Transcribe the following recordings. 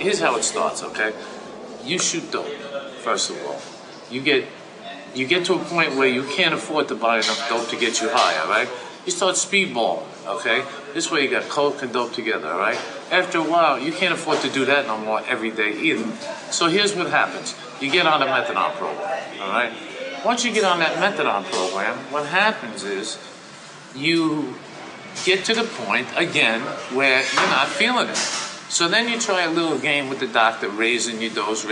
here's how it starts, okay? You shoot dope, first of all. You get to a point where you can't afford to buy enough dope to get you high, all right? You start speedballing, okay? This way you got coke and dope together, all right? After a while, you can't afford to do that no more every day either. So here's what happens. You get on a methadone program, all right? Once you get on that methadone program, what happens is you get to the point, again, where you're not feeling it. So then you try a little game with the doctor, raising your dose,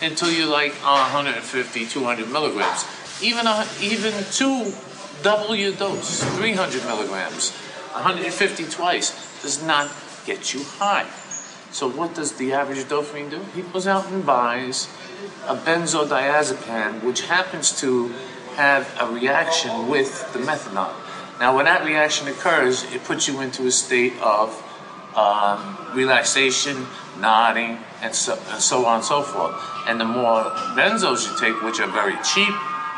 until you're like 150, 200 milligrams. Even to double your dose, 300 milligrams, 150 twice, does not get you high. So what does the average dopamine do? He goes out and buys a benzodiazepam, which happens to have a reaction with the methadone. Now, when that reaction occurs, it puts you into a state of relaxation, nodding, and so on and so forth. And the more benzos you take, which are very cheap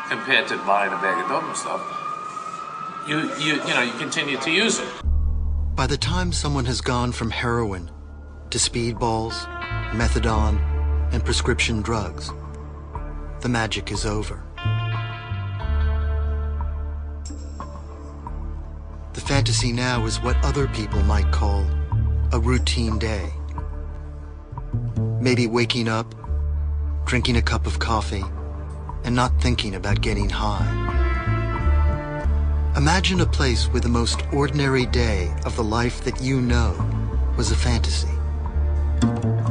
compared to buying a bag of dope and stuff, you continue to use it. By the time someone has gone from heroin to speedballs, methadone, and prescription drugs, the magic is over. The fantasy now is what other people might call a routine day. Maybe waking up, drinking a cup of coffee, and not thinking about getting high. Imagine a place where the most ordinary day of the life that you know was a fantasy.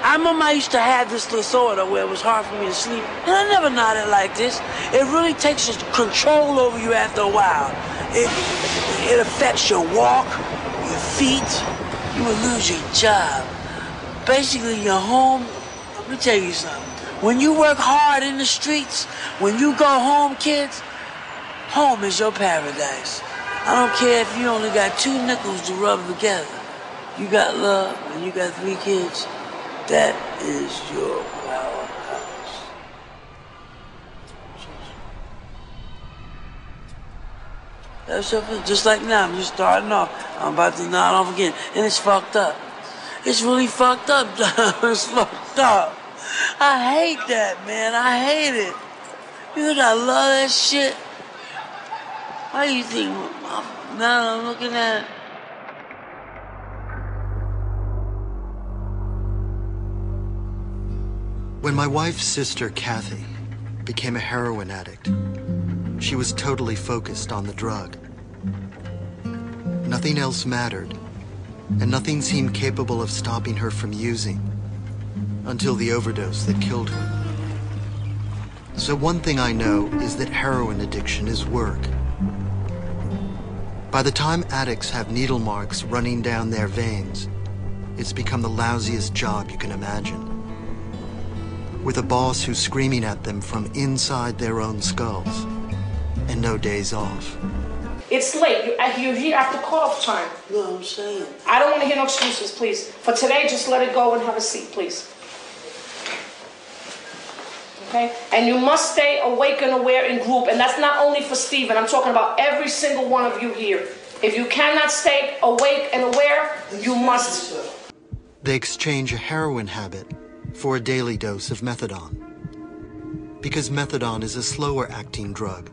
I remember I used to have this disorder where it was hard for me to sleep, and I never nodded like this. It really takes control over you after a while. It affects your walk, your feet. You will lose your job. Basically, your home. Let me tell you something. When you work hard in the streets, when you go home, kids, home is your paradise. I don't care if you only got 2 nickels to rub together. You got love and you got 3 kids. That is your powerhouse. That's something. Just like now, I'm just starting off. I'm about to nod off again, and it's fucked up. It's really fucked up. It's fucked up. I hate that, man. I hate it. You think I love that shit? Why do you think? Now I'm looking at it. When my wife's sister, Kathy, became a heroin addict, she was totally focused on the drug. Nothing else mattered, and nothing seemed capable of stopping her from using, until the overdose that killed her. So one thing I know is that heroin addiction is work. By the time addicts have needle marks running down their veins, it's become the lousiest job you can imagine. With a boss who's screaming at them from inside their own skulls, and no days off. It's late. You're here after call-off time. You know what I'm saying? I don't want to hear no excuses, please. For today, just let it go and have a seat, please. Okay? And you must stay awake and aware in group, and that's not only for Steven. I'm talking about every single one of you here. If you cannot stay awake and aware, you must. They exchange a heroin habit for a daily dose of methadone. Because methadone is a slower acting drug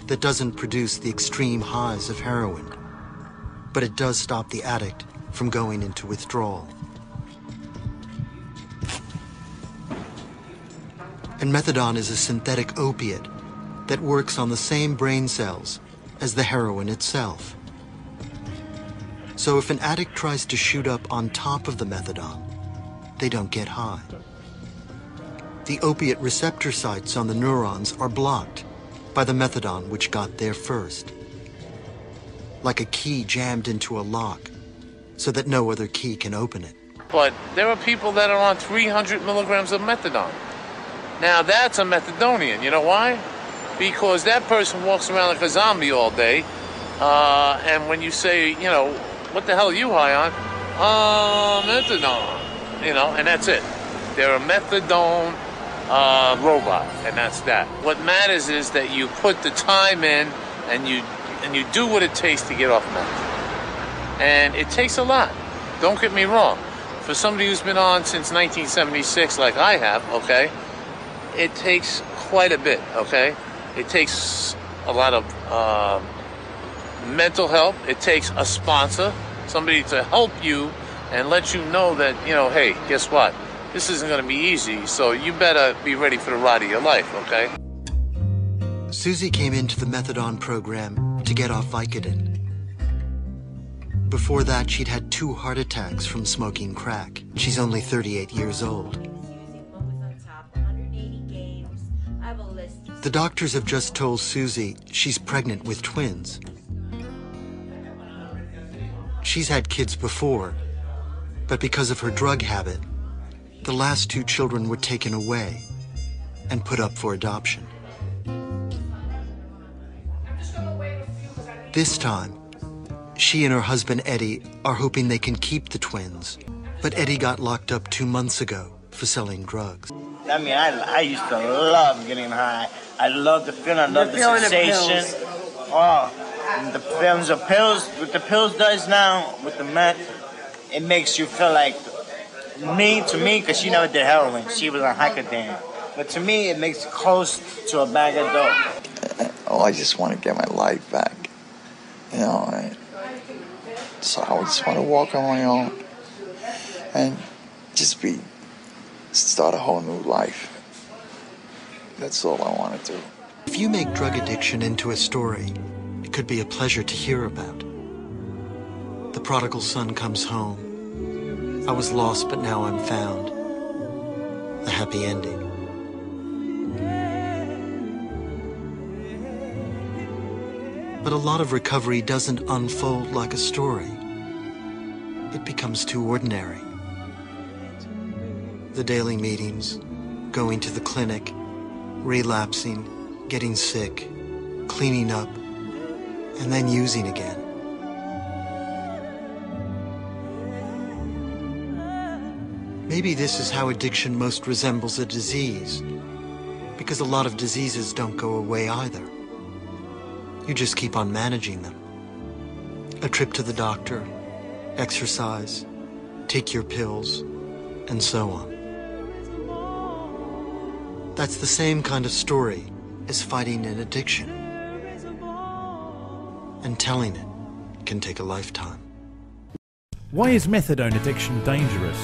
that doesn't produce the extreme highs of heroin, but it does stop the addict from going into withdrawal. And methadone is a synthetic opiate that works on the same brain cells as the heroin itself. So if an addict tries to shoot up on top of the methadone, they don't get high. The opiate receptor sites on the neurons are blocked by the methadone which got there first. Like a key jammed into a lock so that no other key can open it. But there are people that are on 300 milligrams of methadone. Now that's a methadonian. You know why? Because that person walks around like a zombie all day. And when you say, you know, what the hell are you high on? Methadone. You know, and that's it. They're a methadone robot, and that's that. What matters is that you put the time in and you do what it takes to get off meth. And it takes a lot. Don't get me wrong. For somebody who's been on since 1976, like I have, okay, it takes quite a bit, okay? It takes a lot of mental help. It takes a sponsor, somebody to help you and let you know that, you know, hey, guess what? This isn't going to be easy, so you better be ready for the ride of your life, okay? Susie came into the methadone program to get off Vicodin. Before that, she'd had 2 heart attacks from smoking crack. She's only 38 years old. The doctors have just told Susie she's pregnant with twins. She's had kids before, but because of her drug habit, the last 2 children were taken away and put up for adoption. This time, she and her husband Eddie are hoping they can keep the twins, but Eddie got locked up 2 months ago for selling drugs. I mean, I used to love getting high. I love the feeling, I love the sensation. Oh, and the feelings of pills, what the pills does now with the meth, it makes you feel like, to me, because she never did heroin, she was on Vicodin. But to me, it makes it close to a bag of dope. Oh, I just want to get my life back, you know, so I just want to walk on my own and just start a whole new life. That's all I want to do. If you make drug addiction into a story, it could be a pleasure to hear about. The prodigal son comes home. I was lost, but now I'm found. A happy ending. But a lot of recovery doesn't unfold like a story. It becomes too ordinary. The daily meetings, going to the clinic, relapsing, getting sick, cleaning up, and then using again. Maybe this is how addiction most resembles a disease, because a lot of diseases don't go away either. You just keep on managing them. A trip to the doctor, exercise, take your pills, and so on. That's the same kind of story as fighting an addiction. And telling it can take a lifetime. Why is methadone addiction dangerous?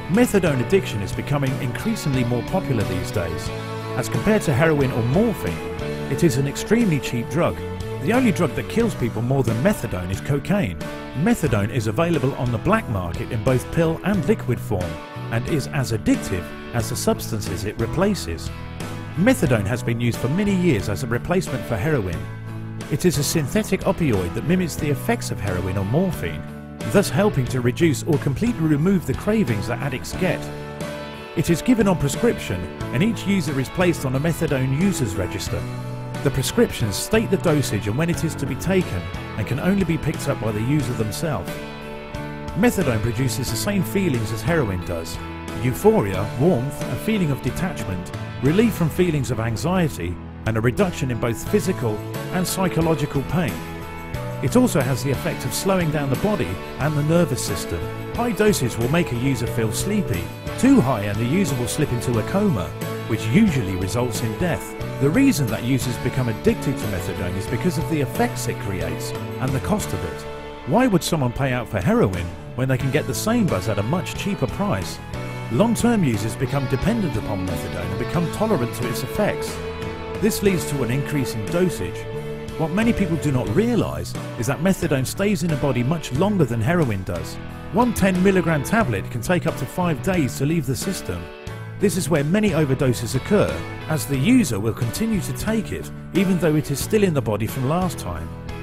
Methadone addiction is becoming increasingly more popular these days. As compared to heroin or morphine, it is an extremely cheap drug. The only drug that kills people more than methadone is cocaine. Methadone is available on the black market in both pill and liquid form, and is as addictive as the substances it replaces. Methadone has been used for many years as a replacement for heroin. It is a synthetic opioid that mimics the effects of heroin or morphine, thus helping to reduce or completely remove the cravings that addicts get. It is given on prescription, and each user is placed on a methadone users register. The prescriptions state the dosage and when it is to be taken, and can only be picked up by the user themselves. Methadone produces the same feelings as heroin does: euphoria, warmth, a feeling of detachment, relief from feelings of anxiety, and a reduction in both physical and psychological pain. It also has the effect of slowing down the body and the nervous system. High doses will make a user feel sleepy. Too high and the user will slip into a coma, which usually results in death. The reason that users become addicted to methadone is because of the effects it creates and the cost of it. Why would someone pay out for heroin when they can get the same buzz at a much cheaper price? Long-term users become dependent upon methadone and become tolerant to its effects. This leads to an increase in dosage. What many people do not realise is that methadone stays in the body much longer than heroin does. One 10mg tablet can take up to 5 days to leave the system. This is where many overdoses occur, as the user will continue to take it even though it is still in the body from last time.